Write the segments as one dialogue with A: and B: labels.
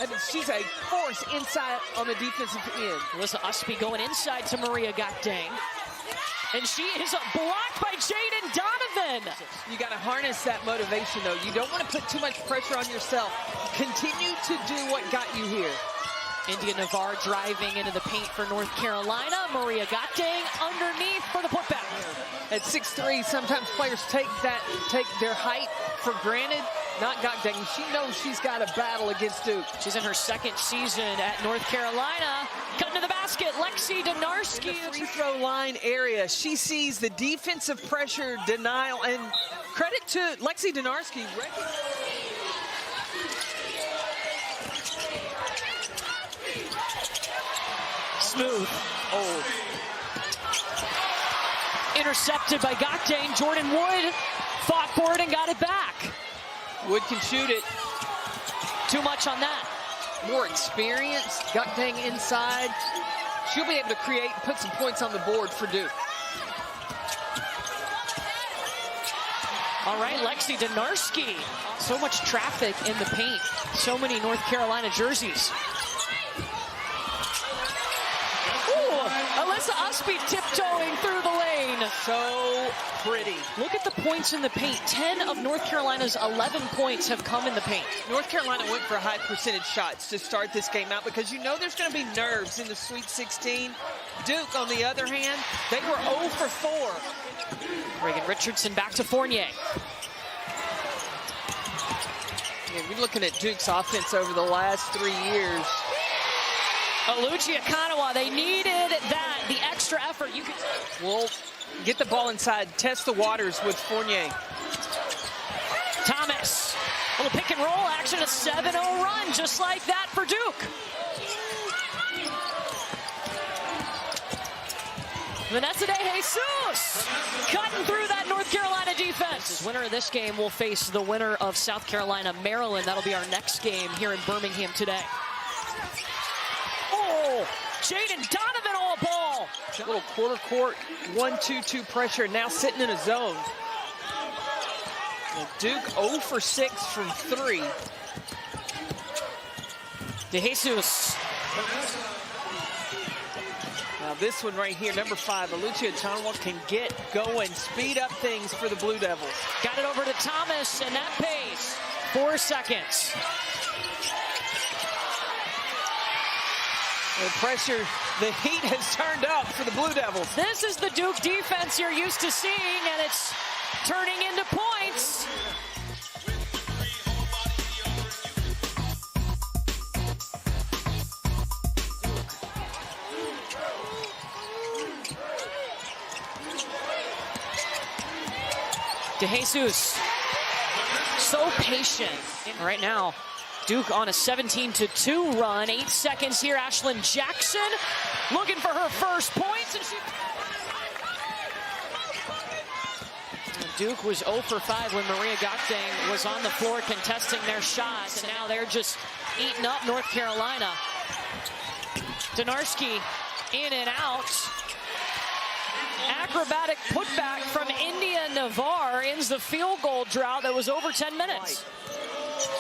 A: I mean, she's a force inside on the defensive end.
B: Alyssa Usby going inside to Maria Gakdang. And she is blocked by Jaden Donovan.
A: You got to harness that motivation, though. You don't want to put too much pressure on yourself. Continue to do what got you here.
B: India Navarre driving into the paint for North Carolina. Maria Gakdang underneath for the putback.
A: At 6'3", sometimes players take their height for granted. Not Gakdang. She knows she's got a battle against Duke.
B: She's in her second season at North Carolina. Cutting to the basket, Lexi Donarski.
A: In the free throw line area, she sees the defensive pressure, denial, and credit to Lexi Donarski.
B: Smooth. Oh. Intercepted by Gakdang. Jordan Wood fought for it and got it back.
A: Wood can shoot it.
B: Too much on that.
A: More experience. Gakdang inside. She'll be able to create, put some points on the board for Duke.
B: All right, Lexi Donarski. So much traffic in the paint. So many North Carolina jerseys. Alyssa Usby tiptoeing through the lane.
A: So pretty.
B: Look at the points in the paint. 10 of North Carolina's 11 points have come in the paint.
A: North Carolina went for high percentage shots to start this game out because you know there's going to be nerves in the Sweet 16. Duke, on the other hand, they were 0 for 4.
B: Reagan Richardson back to Fournier.
A: Yeah, you're looking at Duke's offense over the last 3 years.
B: Aluchi Akanawa, they needed that, the extra effort. You could.
A: Well, get the ball inside, test the waters with Fournier.
B: Thomas, a little pick and roll action, a 7-0 run, just like that for Duke. Vanessa De Jesus cutting through that North Carolina defense. Winner of this game will face the winner of South Carolina, Maryland. That'll be our next game here in Birmingham today. Oh, Jaden Donovan all ball.
A: A little quarter court 1-2-2 pressure, now sitting in a zone. Well, Duke 0 for 6 from 3.
B: De Jesus.
A: Now this one right here, number 5, Aluchi Akanawa can get going, speed up things for the Blue Devils.
B: Got it over to Thomas, and that pays 4 seconds.
A: The pressure, the heat has turned up for the Blue Devils.
B: This is the Duke defense you're used to seeing, and it's turning into points. De Jesus, so patient right now. Duke on a 17-2 run. 8 seconds here. Ashlyn Jackson looking for her first points. And Duke was 0 for 5 when Maria Gakdang was on the floor contesting their shots. And now they're just eating up North Carolina. Donarski in and out. Acrobatic putback from India Navarre ends the field goal drought that was over 10 minutes.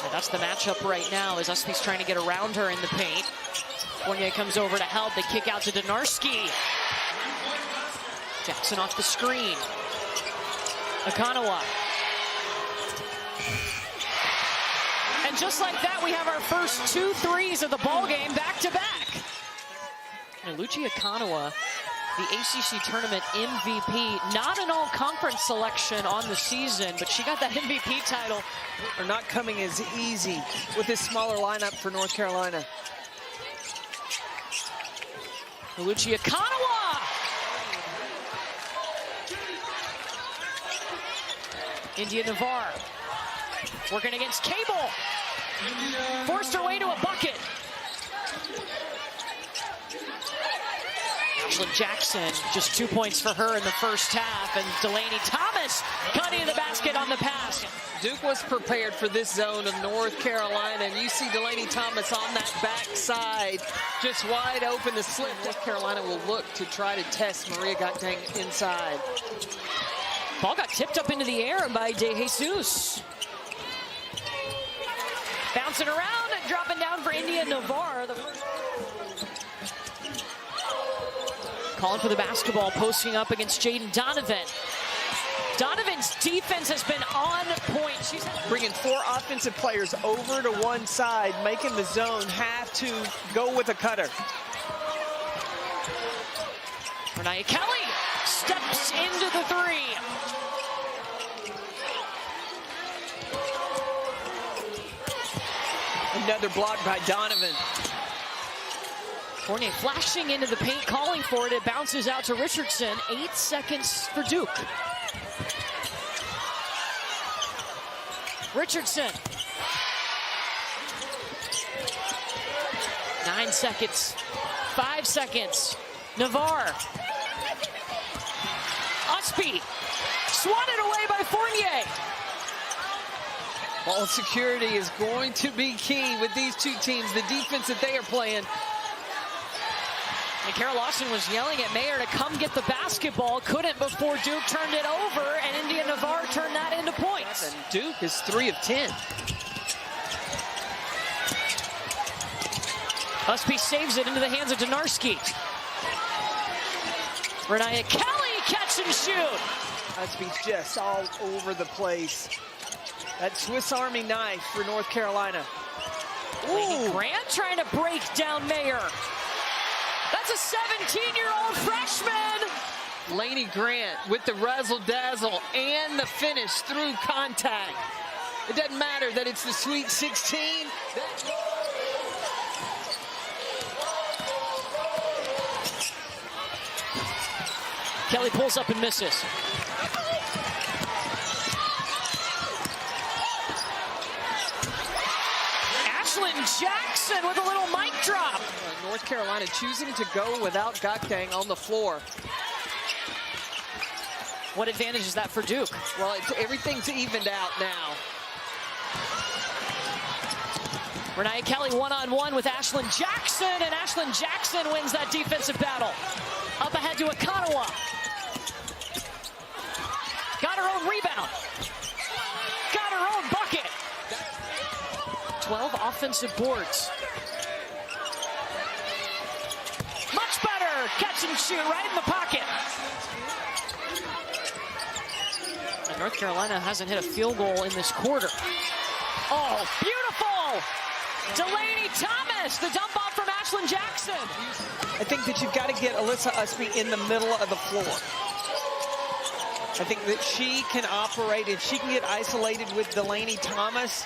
B: And that's the matchup right now as Usby's trying to get around her in the paint. Fournier comes over to help. They kick out to Donarski. Jackson off the screen. Akanawa. And just like that, we have our first 2 threes of the ball game back to back. And Aluchi Akanawa, the ACC tournament MVP, not an all-conference selection on the season, but she got that MVP title.
A: Are not coming as easy with this smaller lineup for North Carolina.
B: Aluchi Akanawa! India Navarre working against Cable. Forced her way to a bucket. Ashlyn Jackson, just 2 points for her in the first half, and Delaney Thomas cutting to the basket on the pass.
A: Duke was prepared for this zone of North Carolina, and you see Delaney Thomas on that backside, just wide open to slip. North Carolina will look to try to test Maria Gakdang inside.
B: Ball got tipped up into the air by De Jesus. Bouncing around and dropping down for India Navarre. Calling for the basketball, posting up against Jaden Donovan. Donovan's defense has been on point. She's
A: bringing 4 offensive players over to one side, making the zone have to go with a cutter.
B: Renaya Kelly steps into the 3.
A: Another block by Donovan.
B: Fournier flashing into the paint, calling for it. It bounces out to Richardson. 8 seconds for Duke. Richardson. 9 seconds. 5 seconds. Navarre. Usby. Swatted away by Fournier.
A: Ball security is going to be key with these two teams, the defense that they are playing.
B: And Kara Lawson was yelling at Mayer to come get the basketball. Couldn't before Duke turned it over, and India Navarre turned that into points.
A: And Duke is 3 of 10.
B: Usby saves it into the hands of Donarski. Renaya Kelly, catch and shoot.
A: Usby's just all over the place. That Swiss Army knife for North Carolina.
B: Ooh. Grant trying to break down Mayer. That's a 17-year-old freshman.
A: Lainey Grant with the razzle-dazzle and the finish through contact. It doesn't matter that it's the Sweet 16.
B: Kelly pulls up and misses. Jackson with a little mic drop.
A: North Carolina choosing to go without Gakdang on the floor.
B: What advantage is that for Duke?
A: Well, everything's evened out now.
B: Renaya Kelly one-on-one with Ashlyn Jackson, and Ashlyn Jackson wins that defensive battle. Up ahead to Akanawa. Got her own rebound. Got her own bucket. 12 offensive boards. Much better. Catch and shoot right in the pocket. And North Carolina hasn't hit a field goal in this quarter. Oh, beautiful. Delaney Thomas, the dump off from Ashlyn Jackson.
A: I think that you've got to get Alyssa Usby in the middle of the floor. I think that she can operate, and she can get isolated with Delaney Thomas.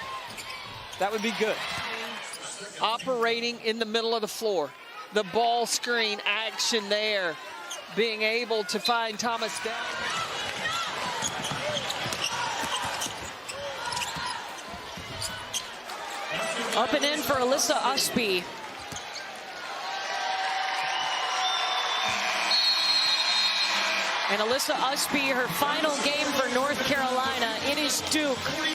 A: That would be good. Operating in the middle of the floor. The ball screen action there. Being able to find Thomas down.
B: Up and in for Alyssa Usby. And Alyssa Usby, her final game for North Carolina. It is Duke